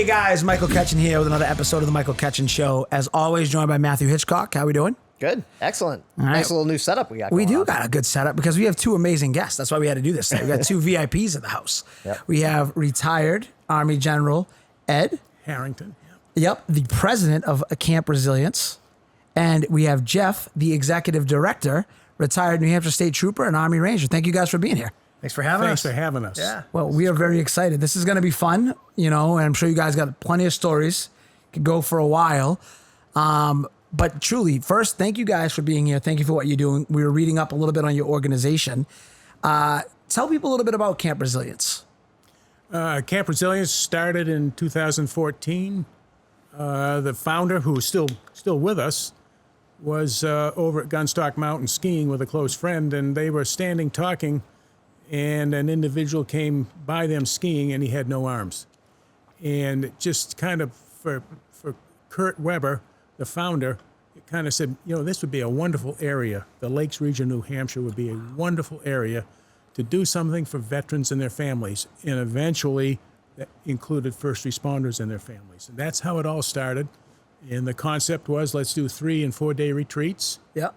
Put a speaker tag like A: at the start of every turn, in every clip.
A: Hey guys, Michael Ketchen here with another episode of the Michael Ketchen Show. As always, joined by Matthew Hitchcock. How we doing?
B: Good. Excellent.
A: All right.
B: Nice little new setup we got
A: We
B: going
A: do
B: on.
A: got a good setup because we have two amazing guests. That's why we had to do this today. We got two VIPs in the house.
B: Yep.
A: We have retired Army General Ed
C: Harrington.
A: Yep, the president of Camp Resilience. And we have Jeff, the executive director, retired New Hampshire State Trooper and Army Ranger. Thank you guys for being here.
D: Thanks for having
C: Thanks
D: us.
C: for having us.
D: Yeah.
A: Well, we are very excited. This is going to be fun, and I'm sure you guys got plenty of stories. Could go for a while. But truly, first, thank you guys for being here. Thank you for what you're doing. We were reading up a little bit on your organization. Tell people a little bit about Camp Resilience.
C: Camp Resilience started in 2014. The founder, who is still with us, was over at Gunstock Mountain skiing with a close friend, and they were standing talking, and an individual came by them skiing, and he had no arms. And it just kind of, for Kurt Weber, the founder, it kind of said, this would be a wonderful area. The Lakes region of New Hampshire would be a wonderful area to do something for veterans and their families. And eventually, that included first responders and their families. And that's how it all started. And the concept was, let's do 3- and 4-day retreats.
A: Yep.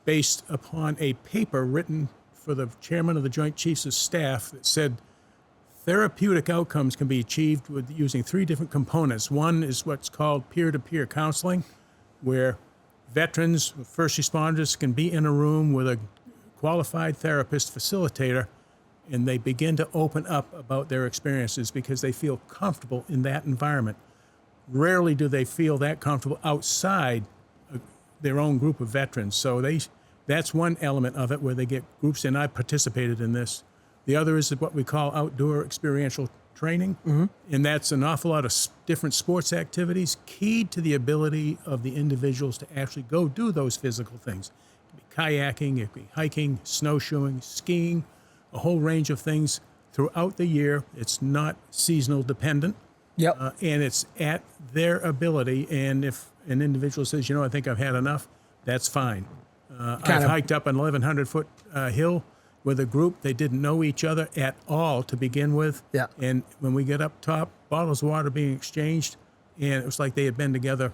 C: Based upon a paper written for the chairman of the Joint Chiefs of Staff that said therapeutic outcomes can be achieved with using 3 different components. One is what's called peer-to-peer counseling, where veterans, first responders can be in a room with a qualified therapist facilitator, and they begin to open up about their experiences because they feel comfortable in that environment. Rarely do they feel that comfortable outside their own group of veterans. So that's one element of it where they get groups in. I participated in this. The other is what we call outdoor experiential training, and that's an awful lot of different sports activities keyed to the ability of the individuals to actually go do those physical things. It could be kayaking, it could be hiking, snowshoeing, skiing, a whole range of things throughout the year. It's not seasonal dependent.
A: Yep.
C: And it's at their ability. And if an individual says, I think I've had enough, that's fine. I've hiked up an 1,100-foot hill with a group. They didn't know each other at all to begin with.
A: Yeah.
C: And when we get up top, bottles of water being exchanged, and it was like they had been together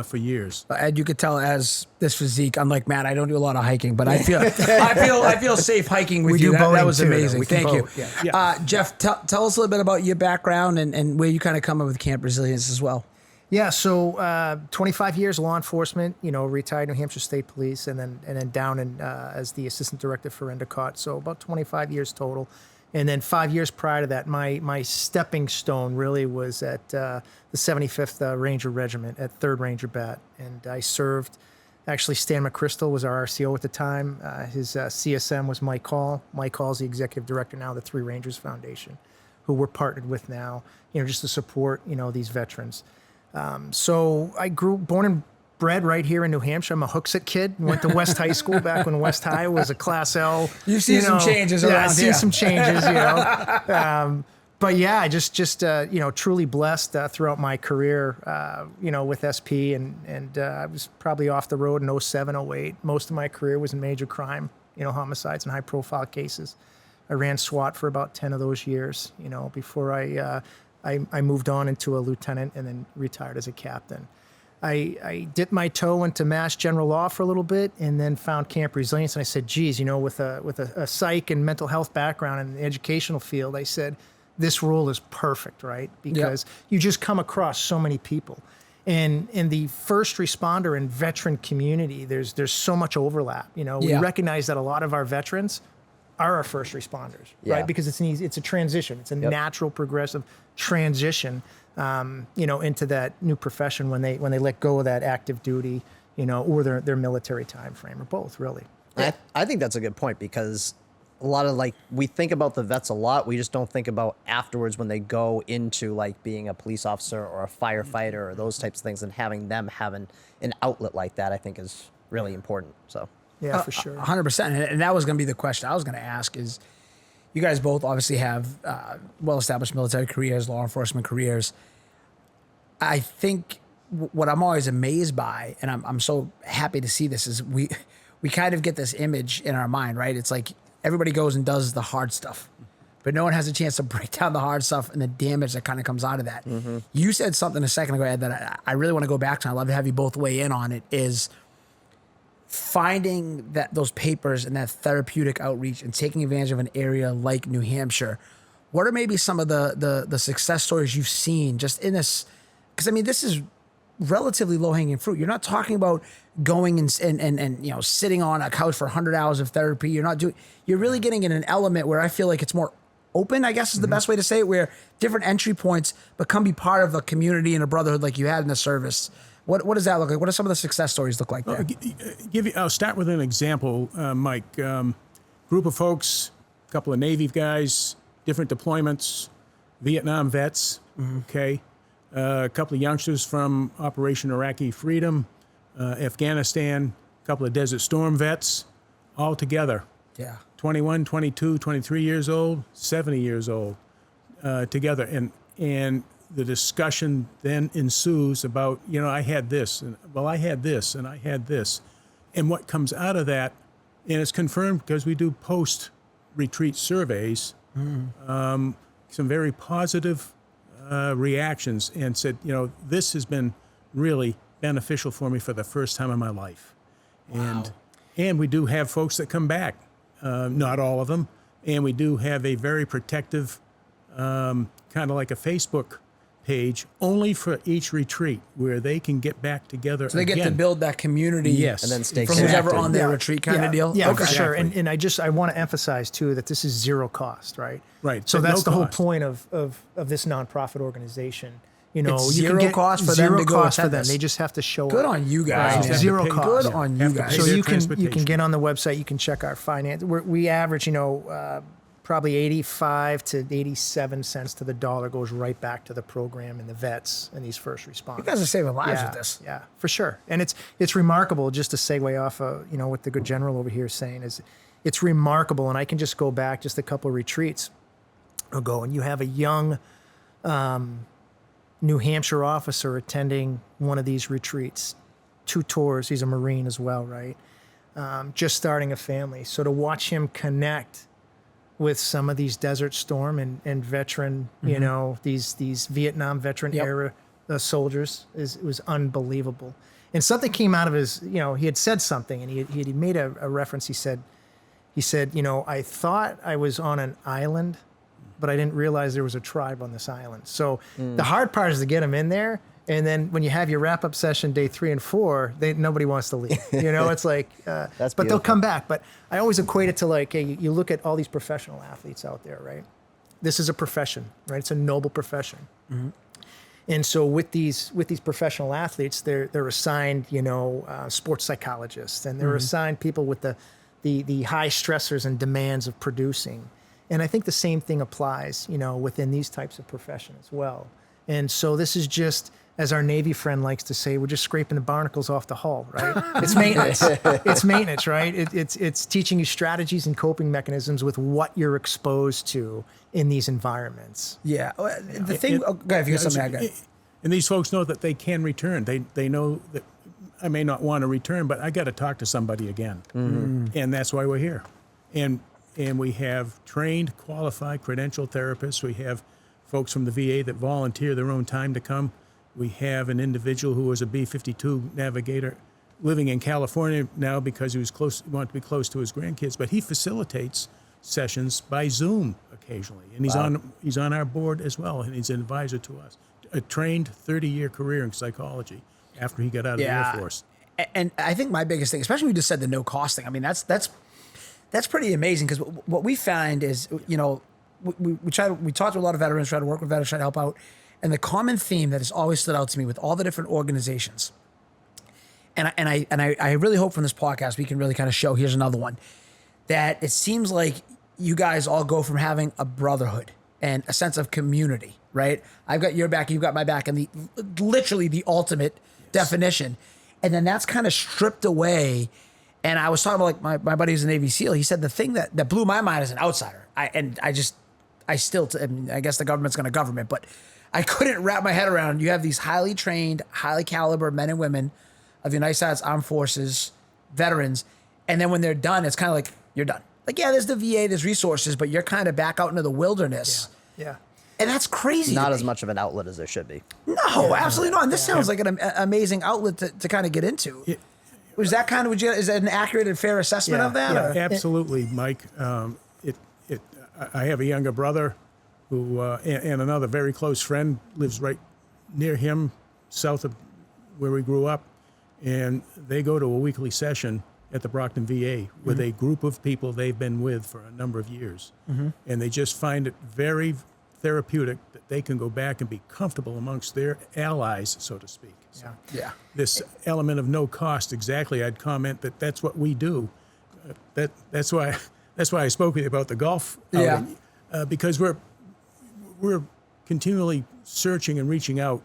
C: for years.
A: Ed, you could tell as this physique, unlike Matt, I don't do a lot of hiking, but I feel safe hiking with
D: We
A: you.
D: do
A: That
D: boating
A: was
D: too, though.
A: amazing.
D: We can
A: Thank you.
D: boat, yeah.
A: Jeff, tell us a little bit about your background and where you kind of come up with Camp Resilience as well.
D: Yeah, so 25 years law enforcement, retired New Hampshire State Police, and then down as the assistant director for Endicott. So about 25 years total. And then 5 years prior to that, my stepping stone really was at the 75th Ranger Regiment at 3rd Ranger Bat. And I served, actually Stan McChrystal was our RCO at the time. His CSM was Mike Hall. Mike Hall's the executive director now of the 3 Rangers Foundation, who we're partnered with now, just to support, these veterans. So I born and bred right here in New Hampshire. I'm a Hooksett kid. Went to West High School back when West High was a Class L.
A: You've seen some changes around
D: I've seen
A: here.
D: some changes, But yeah, I just truly blessed throughout my career, with SP, and I was probably off the road in 07, 08. Most of my career was in major crime, homicides and high profile cases. I ran SWAT for about 10 of those years, before I moved on into a lieutenant and then retired as a captain. I dipped my toe into mass general law for a little bit and then found Camp Resilience. And I said, geez, with a psych and mental health background in the educational field, I said, this role is perfect, right? Because you just come across so many people. And in the first responder and veteran community, there's so much overlap. We recognize that a lot of our veterans are our first responders, right? Because it's a transition. It's a natural progressive transition, into that new profession when they let go of that active duty, or their military time frame, or both, really.
B: I think that's a good point because a lot of we think about the vets a lot. We just don't think about afterwards when they go into being a police officer or a firefighter or those types of things, and having them having an outlet like that, I think is really important. So.
D: Yeah, for sure.
A: 100%. And that was going to be the question I was going to ask is, you guys both obviously have well-established military careers, law enforcement careers. I think what I'm always amazed by, and I'm so happy to see this, is we kind of get this image in our mind, right? It's like everybody goes and does the hard stuff. but no one has a chance to break down the hard stuff and the damage that kind of comes out of that. You said something a second ago, Ed, that I really want to go back to. I'd love to have you both weigh in on it, is finding those papers and that therapeutic outreach and taking advantage of an area like New Hampshire. What are maybe some of the success stories you've seen just in this? Because, I mean, this is relatively low-hanging fruit. You're not talking about going and sitting on a couch for 100 hours of therapy. You're really getting in an element where I feel like it's more open, I guess is the best way to say it, where different entry points become be part of a community and a brotherhood like you had in the service. What does that look like? What do some of the success stories look like there?
C: I'll start with an example, Mike. Group of folks, a couple of Navy guys, different deployments, Vietnam vets, okay? A couple of youngsters from Operation Iraqi Freedom, Afghanistan, a couple of Desert Storm vets, all together.
A: Yeah.
C: 21, 22, 23 years old, 70 years old, together. And the discussion then ensues about, I had this, and I had this, and I had this. And what comes out of that, and it's confirmed because we do post-retreat surveys, some very positive reactions, and said, this has been really beneficial for me for the first time in my life.
A: Wow.
C: And we do have folks that come back, not all of them, and we do have a very protective, kind of like a Facebook page only for each retreat where they can get back together.
A: So they get to build that community.
C: Yes.
B: And then stay
A: from who's ever
B: connected.
A: on their retreat kind of deal.
D: Yeah,
A: Okay.
D: for sure.
C: Exactly.
D: And I want to emphasize too that this is zero cost, right?
C: Right.
D: So
C: But
D: that's
C: no
D: the whole
C: cost.
D: point of this nonprofit organization.
A: It's
D: you
A: zero
D: can get
A: cost for them
D: zero
A: to go
D: cost for
A: attend
D: them.
A: this.
D: They just have to show
A: Good
D: up.
A: on you
D: Right.
A: guys. man.
D: Zero
C: Have to pay-
D: cost.
A: Good on
C: Have
A: you
C: to
A: guys.
C: pay
D: So
C: their
D: you can
C: transportation.
D: get on the website. You can check our finance. We average, probably 85 to 87 cents to the dollar goes right back to the program and the vets and these first responders.
A: You guys are saving lives
D: yeah,
A: with this.
D: Yeah, for sure. And it's remarkable, just to segue off of, what the good general over here is saying, is it's remarkable. And I can just go back just a couple of retreats ago, and you have a young New Hampshire officer attending one of these retreats, 2 tours. He's a Marine as well, right? Just starting a family. So to watch him connect with some of these Desert Storm and veteran, these Vietnam veteran era soldiers was unbelievable. And something came out of his, he had said something, and he had made a reference. He said, I thought I was on an island, but I didn't realize there was a tribe on this island. So the hard part is to get them in there. And then when you have your wrap up session day 3 and 4, nobody wants to leave. It's like, but they'll
B: beautiful.
D: come back. But I always equate it to like, hey, you look at all these professional athletes out there, right? This is a profession, right? It's a noble profession. And so with these professional athletes, they're assigned, sports psychologists, and they're assigned people with the high stressors and demands of producing. And I think the same thing applies, within these types of profession as well. And so this is just, as our Navy friend likes to say, we're just scraping the barnacles off the hull, right? It's maintenance. It's maintenance, right? It's teaching you strategies and coping mechanisms with what you're exposed to in these environments.
A: Yeah. The thing. Go ahead, if you got something, I got.
C: And these folks know that they can return. They know that I may not want to return, but I got to talk to somebody again. And that's why we're here. And we have trained, qualified, credentialed therapists. We have folks from the VA that volunteer their own time to come. We have an individual who was a B-52 navigator living in California now because he wanted to be close to his grandkids, but he facilitates sessions by Zoom occasionally. And he's on our board as well, and he's an advisor to us. A trained 30-year career in psychology after he got out of the Air Force.
A: And I think my biggest thing, especially when you just said the no costing, I mean, that's pretty amazing, because what we find is, we talk to a lot of veterans, try to work with veterans, try to help out. And the common theme that has always stood out to me with all the different organizations, and I really hope from this podcast we can really kind of show, here's another one, that it seems like you guys all go from having a brotherhood and a sense of community, right? I've got your back, you've got my back, and literally the ultimate definition. And then that's kind of stripped away. And I was talking about, like, my buddy who's a Navy SEAL. He said the thing that blew my mind as an outsider, I guess the government's going to government, but I couldn't wrap my head around. You have these highly trained, highly caliber men and women of the United States Armed Forces, veterans, and then when they're done, it's kind of like, you're done. like, yeah, there's the VA, there's resources, but you're kind of back out into the wilderness.
D: Yeah.
A: And that's crazy.
B: Not
A: to
B: as
A: me.
B: much of an outlet as there should be.
A: No, absolutely not. And this sounds like an amazing outlet to kind of get into. Was that kind of, is that an accurate and fair assessment
D: Yeah,
A: of that?
D: yeah.
A: or?
C: Absolutely, Mike. I have a younger brother who, and another very close friend lives right near him, south of where we grew up, and they go to a weekly session at the Brockton VA with a group of people they've been with for a number of years, and they just find it very therapeutic that they can go back and be comfortable amongst their allies, so to speak. So
A: Yeah.
C: this element of no cost, exactly, I'd comment that that's what we do. That's why I spoke with you about the golf outing, because we're continually searching and reaching out,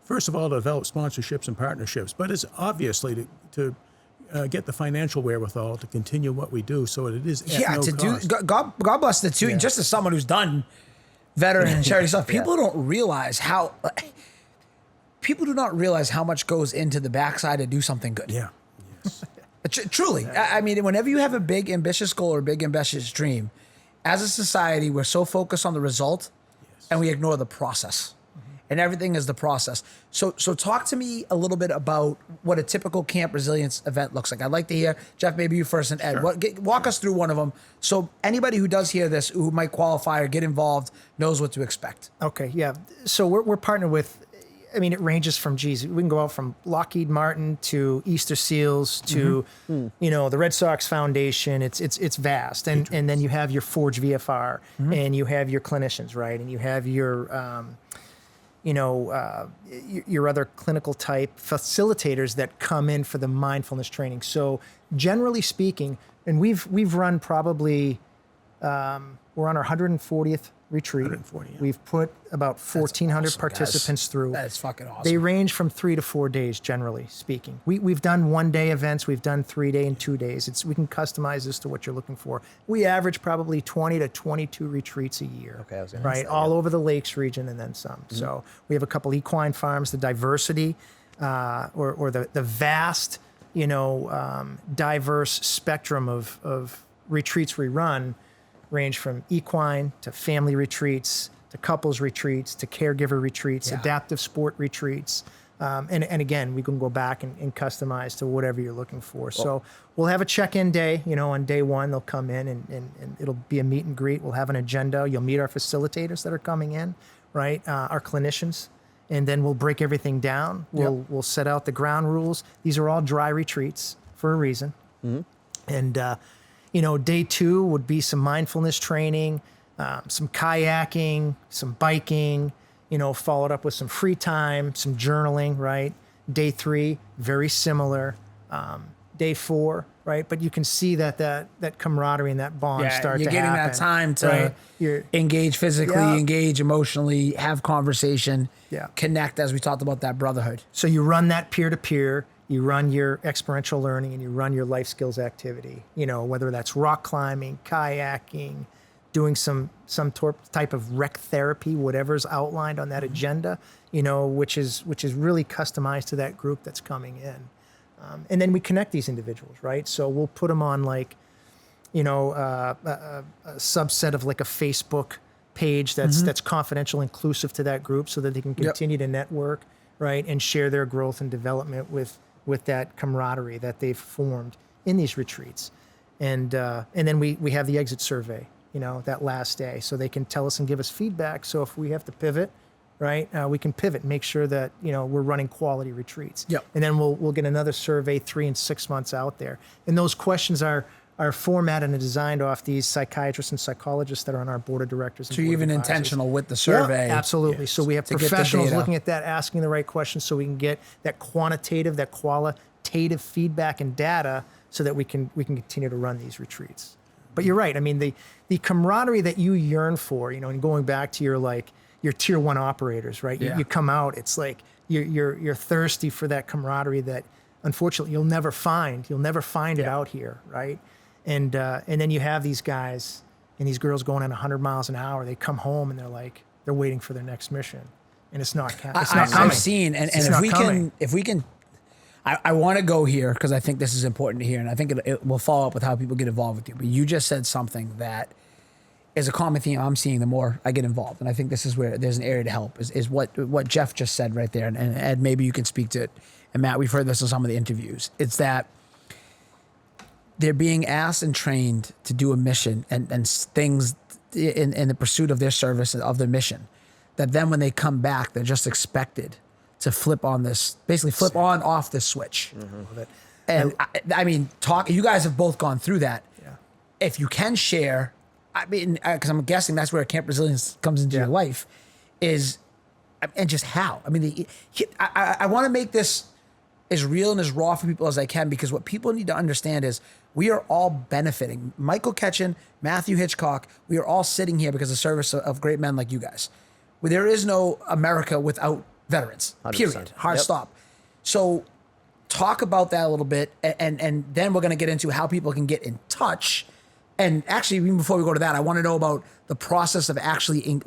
C: first of all, to develop sponsorships and partnerships, but it's obviously to get the financial wherewithal to continue what we do, so it is at no cost.
A: God bless the two. Just as someone who's done veteran and charity stuff, people don't realize how. People do not realize how much goes into the backside to do something good.
C: Yeah. Yes.
A: Truly, I mean, whenever you have a big ambitious goal or a big ambitious dream, as a society, we're so focused on the result, and we ignore the process. And everything is the process. So talk to me a little bit about what a typical Camp Resilience event looks like. I'd like to hear, Jeff, maybe you first, and Ed. Walk us through one of them, so anybody who does hear this, who might qualify or get involved, knows what to expect.
D: Okay, yeah. So we're partnered with, I mean, it ranges from, geez, we can go out from Lockheed Martin to Easter Seals to, the Red Sox Foundation. It's vast. And then you have your Forge VFR, and you have your clinicians, right? And you have your, your other clinical type facilitators that come in for the mindfulness training. So generally speaking, and we've run probably, we're on our 140th retreat.
C: 140, yeah.
D: We've put about 1,400
A: awesome,
D: participants
A: guys.
D: through.
A: That is fucking awesome.
D: They range from 3 to 4 days, generally speaking. We've done 1-day events. We've done 3-day and 2 days. We can customize this to what you're looking for. We average probably 20 to 22 retreats a year.
B: Okay, I was gonna
D: right,
B: say,
D: all over the Lakes region and then some. So we have a couple equine farms. The diversity, or the vast, diverse spectrum of retreats we run, range from equine to family retreats to couples retreats to caregiver retreats, adaptive sport retreats. And again, we can go back and customize to whatever you're looking for. So we'll have a check-in day. On day one, they'll come in and it'll be a meet and greet. We'll have an agenda. You'll meet our facilitators that are coming in, right? Our clinicians. And then we'll break everything down. We'll set out the ground rules. These are all dry retreats for a reason. And, day 2 would be some mindfulness training, some kayaking, some biking, followed up with some free time, some journaling, right? Day 3, very similar. Day 4, right? But you can see that camaraderie and that bond start to happen.
A: You're getting that time to engage physically, engage emotionally, have conversation, connect, as we talked about, that brotherhood.
D: So you run that peer-to-peer, you run your experiential learning, and you run your life skills activity, whether that's rock climbing, kayaking, doing some type of rec therapy, whatever's outlined on that agenda, which is really customized to that group that's coming in. And then we connect these individuals, right? So we'll put them on a subset of like a Facebook page that's confidential, inclusive to that group, so that they can continue to network, right, and share their growth and development with that camaraderie that they've formed in these retreats. And then we have the exit survey, that last day, so they can tell us and give us feedback. So if we have to pivot, right, we can pivot, make sure that we're running quality retreats. And then we'll get another survey 3 and 6 months out there. And those questions are formatted and designed off these psychiatrists and psychologists that are on our board of directors.
A: So you're even intentional with the survey.
D: Yeah, absolutely. So we have professionals looking at that, asking the right questions, so we can get that quantitative, that qualitative feedback and data, so that we can continue to run these retreats. But you're right. I mean, the camaraderie that you yearn for, and going back to your tier 1 operators, right? You come out, it's like you're thirsty for that camaraderie that unfortunately you'll never find. You'll never find it out here, right? And then you have these guys and these girls going at 100 miles an hour. They come home and they're waiting for their next mission, and it's not coming.
A: I've seen, and if we can, I want to go here because I think this is important to hear, and I think it will follow up with how people get involved with you. But you just said something that is a common theme I'm seeing the more I get involved, and I think this is where there's an area to help. Is what Jeff just said right there, and Ed, maybe you can speak to it. And Matt, we've heard this in some of the interviews. It's that they're being asked and trained to do a mission and things in the pursuit of their service of their mission. That then when they come back, they're just expected to flip on this, basically flip on off this switch. And I mean, you guys have both gone through that.
D: Yeah.
A: If you can share, I mean, because I'm guessing that's where Camp Resilience comes into your life, and just how. I mean, I want to make this as real and as raw for people as I can, because what people need to understand is we are all benefiting. Michael Ketchen, Matthew Hitchcock, we are all sitting here because of the service of great men like you guys. There is no America without veterans,
B: 100%.
A: period. Hard stop. So talk about that a little bit, and then we're going to get into how people can get in touch. And actually, even before we go to that, I want to know about the process of actually,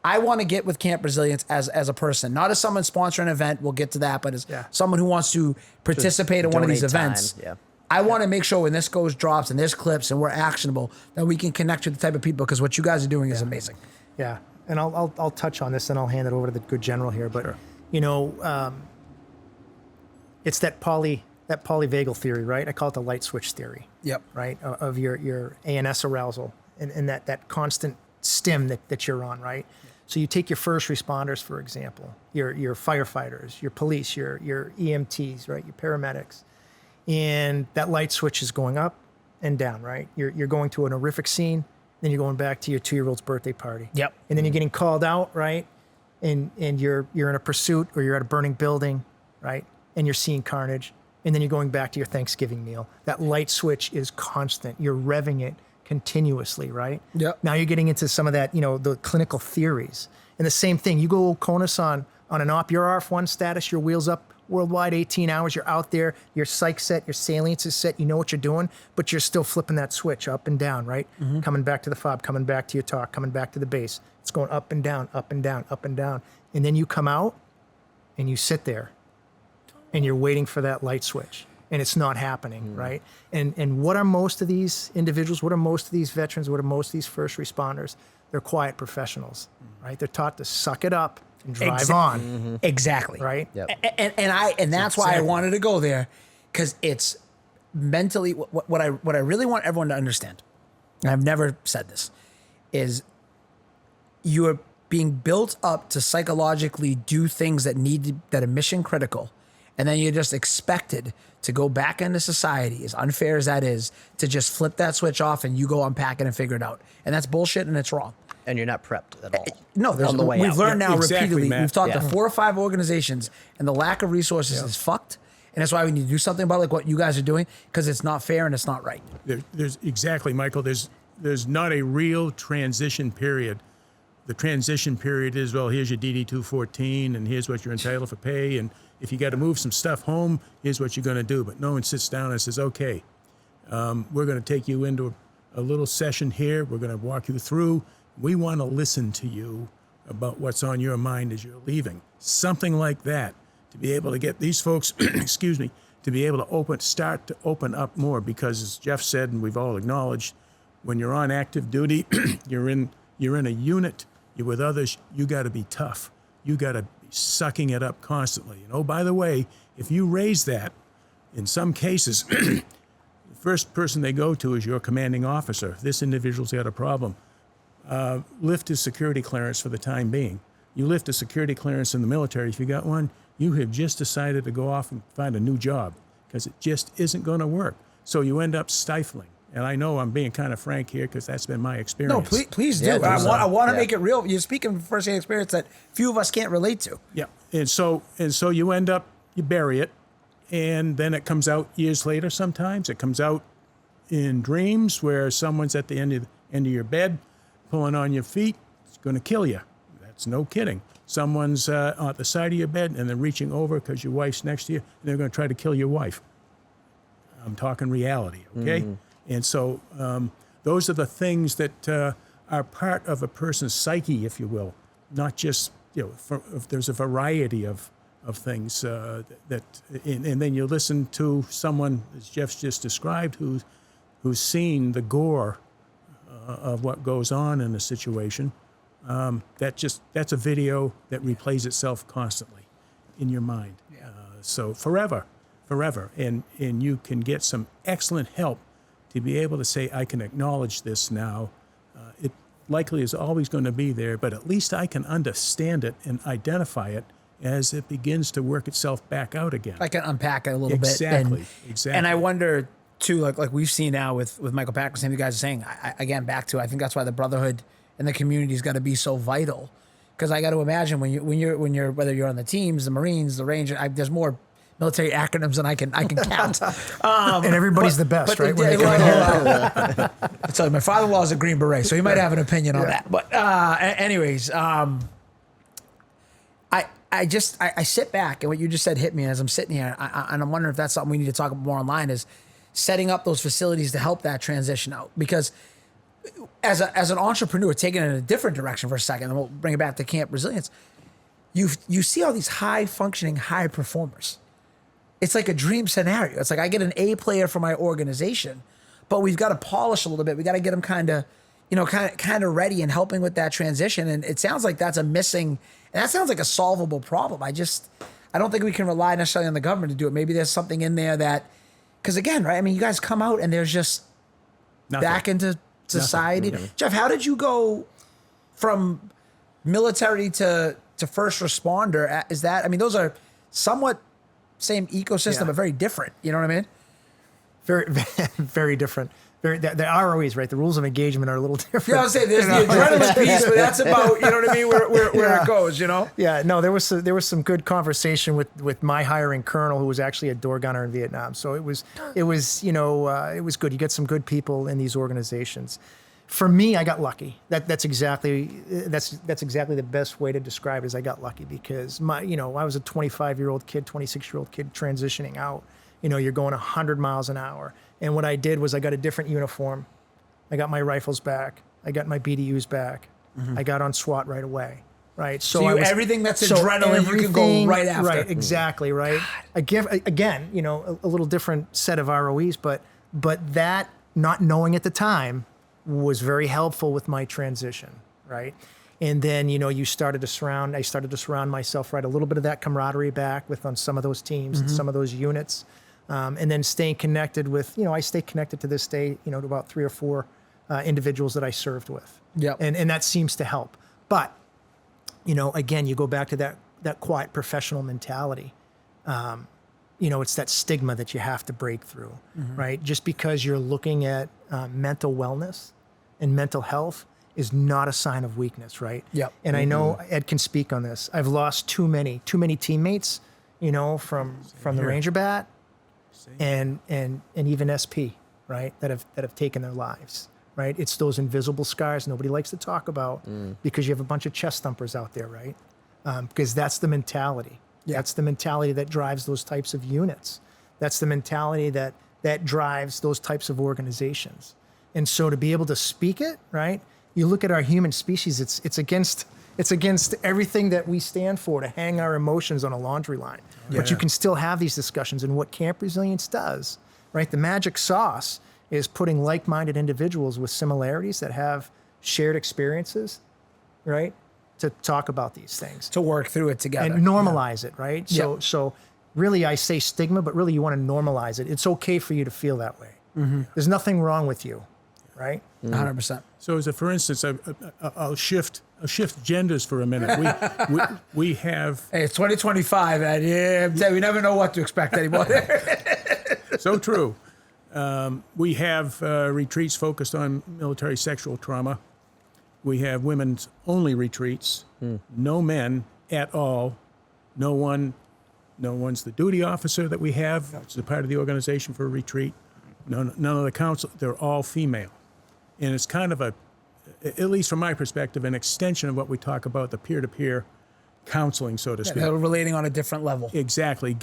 A: I want to get with Camp Resilience as a person, not as someone sponsoring an event. We'll get to that, but as someone who wants to participate in one of these events.
B: Time. Yeah.
A: I want to make sure when this drops and there's clips and we're actionable, that we can connect with the type of people, because what you guys are doing is amazing.
D: Yeah, and I'll touch on this and I'll hand it over to the good general here. But you know, it's that polyvagal theory, right? I call it the light switch theory.
A: Yep.
D: Right, of your ANS arousal and that constant stim that you're on, right? So you take your first responders, for example, your firefighters, your police, your EMTs, right, your paramedics, and that light switch is going up and down, right? You're going to an horrific scene, then you're going back to your 2-year-old's birthday party.
A: Yep.
D: And then you're getting called out, right? And you're in a pursuit, or you're at a burning building, right? And you're seeing carnage, and then you're going back to your Thanksgiving meal. That light switch is constant. You're revving it continuously, right?
A: Yep.
D: Now you're getting into some of that, you know, the clinical theories. And the same thing, you go CONUS on an op, your RF1 status, your wheels up worldwide, 18 hours, you're out there, your psych set, your salience is set, you know what you're doing, but you're still flipping that switch up and down, right? Mm-hmm. Coming back to the fob, coming back to your talk, coming back to the base. It's going up and down, up and down, up and down. And then you come out and you sit there and you're waiting for that light switch. And it's not happening, right? And what are most of these individuals, what are most of these veterans, what are most of these first responders? They're quiet professionals, right? They're taught to suck it up and drive on.
A: Mm-hmm. Exactly.
D: Right?
B: Yep.
A: And that's why I wanted to go there, because it's mentally, what I really want everyone to understand, and I've never said this, is you are being built up to psychologically do things that are mission critical. And then you're just expected to go back into society, as unfair as that is, to just flip that switch off and you go unpack it and figure it out. And that's bullshit and it's wrong.
B: And you're not prepped at all.
A: No,
B: on the way
A: we've
B: out.
A: learned now
C: Exactly,
A: repeatedly.
C: Matt.
A: We've talked to
B: Yeah.
A: 4 or 5 organizations, and the lack of resources is fucked. And that's why we need to do something about what you guys are doing, because it's not fair and it's not right.
C: There's exactly, Michael. There's not a real transition period. The transition period is, well, here's your DD 214, and here's what you're entitled for pay, and if you got to move some stuff home, here's what you're going to do. But no one sits down and says, okay, we're going to take you into a little session here. We're going to walk you through. We want to listen to you about what's on your mind as you're leaving. Something like that, to be able to get these folks, excuse me, to be able to start to open up more. Because as Jeff said, and we've all acknowledged, when you're on active duty, you're in a unit, you're with others, you got to be tough. You got to be sucking it up constantly. And oh, by the way, if you raise that, in some cases, the first person they go to is your commanding officer. This individual's got a problem. Lift his security clearance for the time being. You lift a security clearance in the military, if you got one, you have just decided to go off and find a new job, because it just isn't going to work. So you end up stifling. And I know I'm being kind of frank here, because that's been my experience.
A: No, please do.
B: Yeah,
A: I want to
B: yeah.
A: make it real. You're speaking from first-hand experience that few of us can't relate to.
C: Yeah, and so you end up, you bury it, and then it comes out years later. Sometimes it comes out in dreams where someone's at the end of your bed, pulling on your feet. It's going to kill you. That's no kidding. Someone's at the side of your bed and they're reaching over because your wife's next to you, and they're going to try to kill your wife. I'm talking reality, okay? Mm-hmm. And so those are the things that are part of a person's psyche, if you will, not just, if there's a variety of of things and then you listen to someone, as Jeff's just described, who's seen the gore of what goes on in a situation. That's a video that replays itself constantly in your mind. So forever, and you can get some excellent help to be able to say, I can acknowledge this now. It likely is always going to be there, but at least I can understand it and identify it as it begins to work itself back out again.
A: I can unpack it a little bit.
C: Exactly.
A: And I wonder too, like we've seen now with Michael Packer, you guys are saying, again, back to, I think that's why the brotherhood and the community is got to be so vital. Because I got to imagine when you're whether you're on the teams, the Marines, the Ranger, there's more military acronyms than I can count.
D: And everybody's the best, right?
A: So my father-in-law is a Green Beret, so he might have an opinion on that. But anyways, I sit back, and what you just said hit me as I'm sitting here, and I'm wondering if that's something we need to talk more online, is setting up those facilities to help that transition out. Because as an entrepreneur, taking it in a different direction for a second, and we'll bring it back to Camp Resilience, you see all these high-functioning, high performers. It's like a dream scenario. It's like I get an A player for my organization, but we've got to polish a little bit. We got to get them kind of ready and helping with that transition. And it sounds like that's a missing, and that sounds like a solvable problem. I don't think we can rely necessarily on the government to do it. Maybe there's something in there that, because again, right? I mean, you guys come out and there's just back into society. Jeff, how did you go from military to first responder? Is that, I mean, those are somewhat same ecosystem, but very different. You know what I mean?
D: Very, very different. The ROEs, right? The rules of engagement are a little different.
A: Yeah, I was saying there's the adrenaline piece, but that's about, you know what I mean, where it goes, you know?
D: Yeah, no, there was some good conversation with my hiring colonel, who was actually a door gunner in Vietnam. So it was it was good. You get some good people in these organizations. For me, I got lucky. That's exactly the best way to describe it. Is I got lucky because I was a 25-year-old kid, 26-year-old kid transitioning out. You're going 100 miles an hour. And what I did was I got a different uniform. I got my rifles back. I got my BDUs back. Mm-hmm. I got on SWAT right away. Right.
A: So everything that's adrenaline, you can go right after.
D: Right. Exactly. Right. Again, a little different set of ROEs, but that not knowing at the time was very helpful with my transition. Right. And then, I started to surround myself, right, a little bit of that camaraderie back on some of those teams and some of those units. And then staying connected with, I stay connected to this day, to about 3 or 4 individuals that I served with.
A: Yeah.
D: And that seems to help. But, again, you go back to that quiet professional mentality. It's that stigma that you have to break through, right? Just because you're looking at mental wellness and mental health is not a sign of weakness, right?
A: Yep.
D: And I know Ed can speak on this. I've lost too many teammates, from the Ranger Bat and even SP, right? That have taken their lives, right? It's those invisible scars nobody likes to talk about because you have a bunch of chest thumpers out there, right? Because that's the mentality. Yeah. That's the mentality that drives those types of units. That's the mentality that drives those types of organizations. And so to be able to speak it, right? You look at our human species, it's against everything that we stand for, to hang our emotions on a laundry line. Yeah. But you can still have these discussions. And what Camp Resilience does, right? The magic sauce is putting like-minded individuals with similarities that have shared experiences, right? To talk about these things.
A: To work through it together.
D: And normalize it, right? So really I say stigma, but really you want to normalize it. It's okay for you to feel that way. Mm-hmm. There's nothing wrong with you, right?
A: 100%.
C: So for instance, I'll shift genders for a minute. We have...
A: Hey, it's 2025, and we never know what to expect anymore.
C: So true. We have retreats focused on military sexual trauma. We have women's only retreats. No men at all. No one's the duty officer that we have, which is a part of the organization for a retreat. None of the council. They're all female. And it's kind of at least from my perspective, an extension of what we talk about, the peer-to-peer counseling, so to speak.
A: They're relating on a different level.
C: Exactly.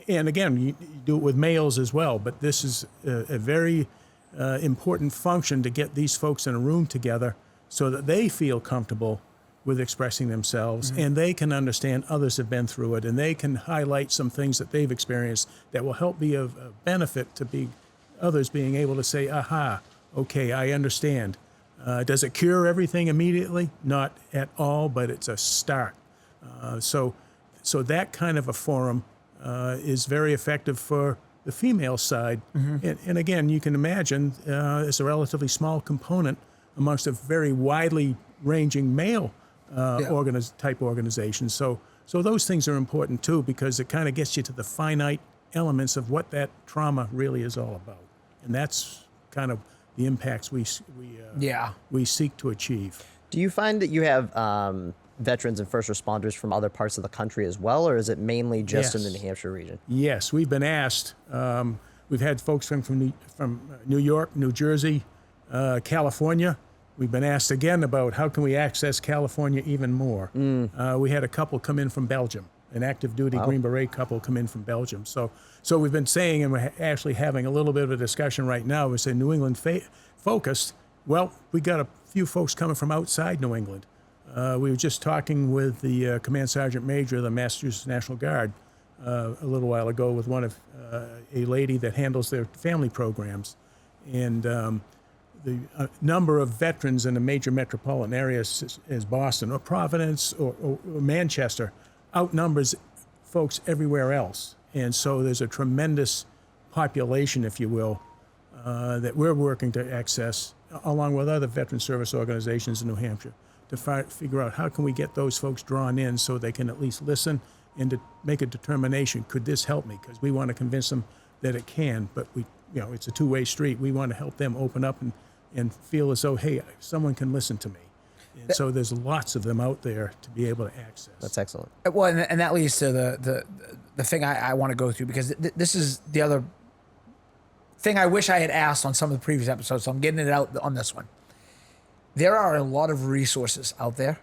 C: And again, you do it with males as well, but this is a very important function to get these folks in a room together so that they feel comfortable with expressing themselves, and they can understand others have been through it, and they can highlight some things that they've experienced that will help be of benefit to others being able to say, aha, okay, I understand. Does it cure everything immediately? Not at all, but it's a start. So that kind of a forum is very effective for the female side. And again, you can imagine it's a relatively small component amongst a very widely ranging male type organizations. So those things are important too, because it kind of gets you to the finite elements of what that trauma really is all about. And that's kind of the impacts we seek to achieve.
B: Do you find that you have veterans and first responders from other parts of the country as well, or is it mainly just in the New Hampshire region?
C: Yes, we've been asked. We've had folks from New York, New Jersey, California. We've been asked again about how can we access California even more. We had a couple come in from Belgium, an active duty Green Beret couple come in from Belgium. So we've been saying, and we're actually having a little bit of a discussion right now. We say New England focused. Well, we got a few folks coming from outside New England. We were just talking with the Command Sergeant Major of the Massachusetts National Guard a little while ago with a lady that handles their family programs. And the number of veterans in a major metropolitan area as Boston or Providence or Manchester outnumbers folks everywhere else. And so there's a tremendous population, if you will, that we're working to access, along with other veteran service organizations in New Hampshire, to figure out how can we get those folks drawn in so they can at least listen and to make a determination, could this help me? Because we want to convince them that it can, but it's a two-way street. We want to help them open up and feel as though, hey, someone can listen to me. And so there's lots of them out there to be able to access.
B: That's excellent.
A: Well, and that leads to the thing I want to go through, because this is the other thing I wish I had asked on some of the previous episodes, so I'm getting it out on this one. There are a lot of resources out there.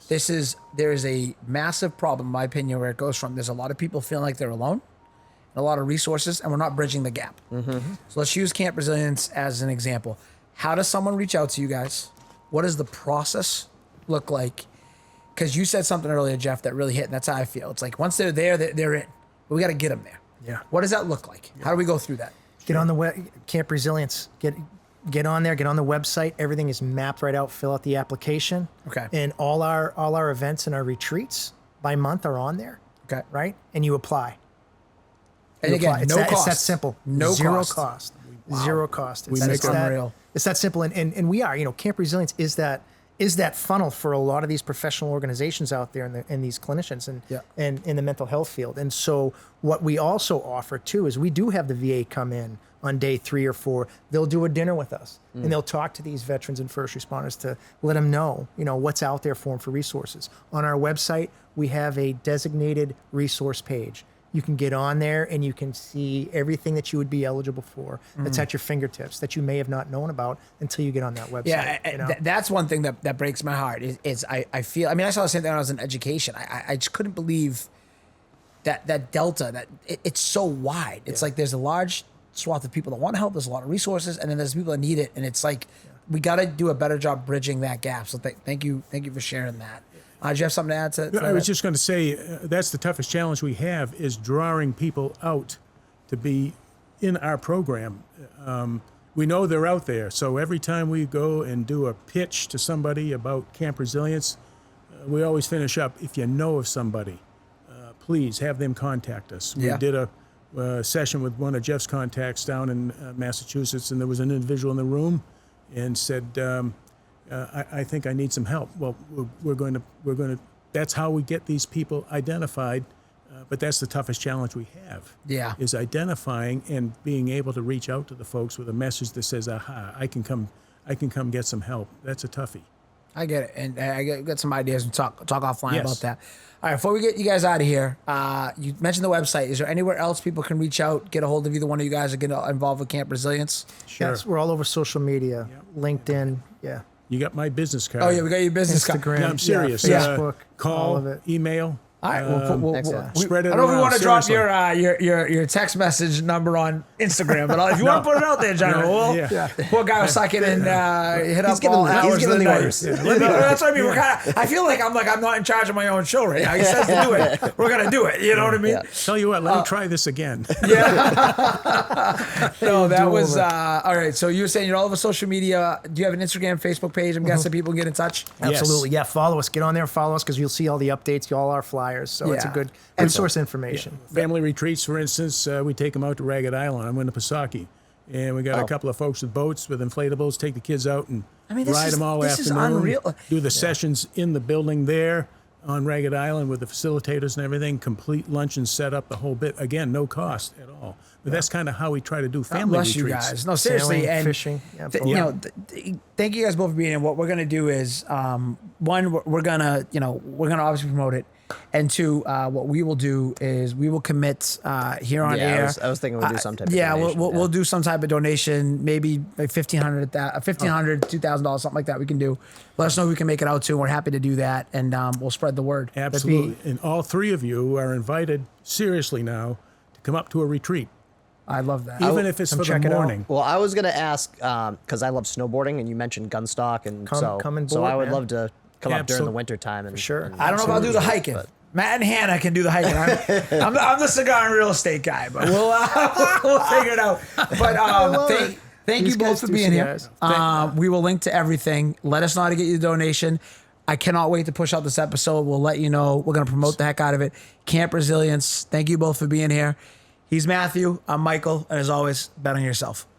A: Yes. There is a massive problem, in my opinion, where it goes from there's a lot of people feeling like they're alone, and a lot of resources, and we're not bridging the gap. So let's use Camp Resilience as an example. How does someone reach out to you guys? What does the process look like? Because you said something earlier, Jeff, that really hit, and that's how I feel. It's like once they're there, they're in. But we got to get them there.
D: Yeah.
A: What does that look like? How do we go through that?
D: Get on the web, Camp Resilience. Get on there. Get on the website. Everything is mapped right out. Fill out the application.
A: Okay.
D: And all our events and our retreats by month are on there.
A: Okay.
D: Right. And you apply.
A: And again,
D: it's
A: no cost.
D: It's that simple.
A: No
D: Zero
A: cost.
D: cost.
A: Wow.
D: Zero cost.
A: That is unreal.
D: It's that simple. And we are, Camp Resilience is that funnel for a lot of these professional organizations out there and these clinicians and in the mental health field. And so what we also offer too is we do have the VA come in on day 3 or 4. They'll do a dinner with us and they'll talk to these veterans and first responders to let them know, what's out there for them for resources. On our website, we have a designated resource page. You can get on there and you can see everything that you would be eligible for that's at your fingertips that you may have not known about until you get on that website.
A: Yeah, that's one thing that breaks my heart is I feel, I saw the same thing when I was in education. I just couldn't believe that delta, that it's so wide. It's like there's a large swath of people that want to help. There's a lot of resources, and then there's people that need it. And it's like, we got to do a better job bridging that gap. So thank you for sharing that. Do you have something to add to that?
C: I was just going to say, that's the toughest challenge we have is drawing people out to be in our program. We know they're out there. So every time we go and do a pitch to somebody about Camp Resilience, we always finish up, if you know of somebody, please have them contact us.
A: Yeah.
C: We did a session with one of Jeff's contacts down in Massachusetts, and there was an individual in the room and said, I think I need some help. Well, we're going to. That's how we get these people identified. But that's the toughest challenge we have.
A: Yeah, is
C: identifying and being able to reach out to the folks with a message that says, "Aha, I can come get some help." That's a toughie.
A: I get it, and I got some ideas and talk offline about that. All right, before we get you guys out of here, you mentioned the website. Is there anywhere else people can reach out, get a hold of either one of you guys, or get involved with Camp Resilience?
D: Sure. Yes, we're all over social media, LinkedIn. Yeah.
C: You got my business card.
A: Oh yeah, we got your business
D: Instagram,
A: card.
C: No, I'm serious.
D: Facebook,
C: call,
D: all of it.
C: Email.
A: All right,
B: Excellent.
C: Spread it
A: I don't know if we
C: around,
A: want to drop
C: seriously.
A: your text message number on Instagram, but if you want to put it out there, John, poor guy was sucking and hit up
B: giving
A: all
B: the- he's
A: hours of
B: giving
A: the
B: the
A: night.
B: orders.
A: That's what I mean. We're I feel like I'm not in charge of my own show right now. He says to do it, we're gonna do it. You know what I mean?
B: Yeah.
C: Tell you what, let me try this again.
A: No, that was all right. So you were saying you're all over social media. Do you have an Instagram, Facebook page? I'm guessing people can get in touch.
D: Absolutely. Yeah. Follow us. Get on there. Follow us because you'll see all the updates, all our flyers. So it's a
A: Yeah.
D: good
A: And
D: source of information.
C: Family retreats, for instance, we take them out to Ragged Island. I'm in the Pisaki. And we got a couple of folks with boats, with inflatables, take the kids out and ride them all
A: this is
C: afternoon.
A: unreal.
C: Do the sessions in the building there on Ragged Island with the facilitators and everything, complete lunch and set up the whole bit. Again, no cost at all. But that's kind of how we try to do
A: God
C: family
A: bless
C: retreats.
A: you guys. No, seriously,
D: Sailing,
A: and
D: fishing. Yeah,
A: th-
D: both.
A: you know, thank you guys both for being here. What we're gonna do is, one, we're gonna obviously promote it, and two, what we will do is we will commit here on air.
B: I was thinking we'd do some type of
A: Yeah,
B: donation,
A: we'll do some type of donation, maybe like $1,500, $2,000, something like that. We can do. Let us know who we can make it out to. We're happy to do that, and we'll spread the word.
C: Absolutely. And all three of you are invited, seriously now, to come up to a retreat.
A: I love that.
C: Even if it's for the
D: check it out.
C: morning.
B: Well, I was going to ask because I love snowboarding, and you mentioned Gunstock, and
D: Come and
B: so
D: board,
B: I would
D: man.
B: love to come up during the
C: Absol-
B: winter time. And,
D: sure.
B: and
A: I don't know if I'll do the hiking.
B: But-
A: Matt and Hannah can do the hiking. I'm the cigar and real estate guy, but we'll figure it out. But thank you
D: These
A: both
D: guys
A: for
D: do
A: being here.
D: cigars.
A: We will link to everything. Let us know how to get you the donation. I cannot wait to push out this episode. We'll let you know. We're going to promote the heck out of it. Camp Resilience. Thank you both for being here. He's Matthew. I'm Michael. And as always, bet on yourself.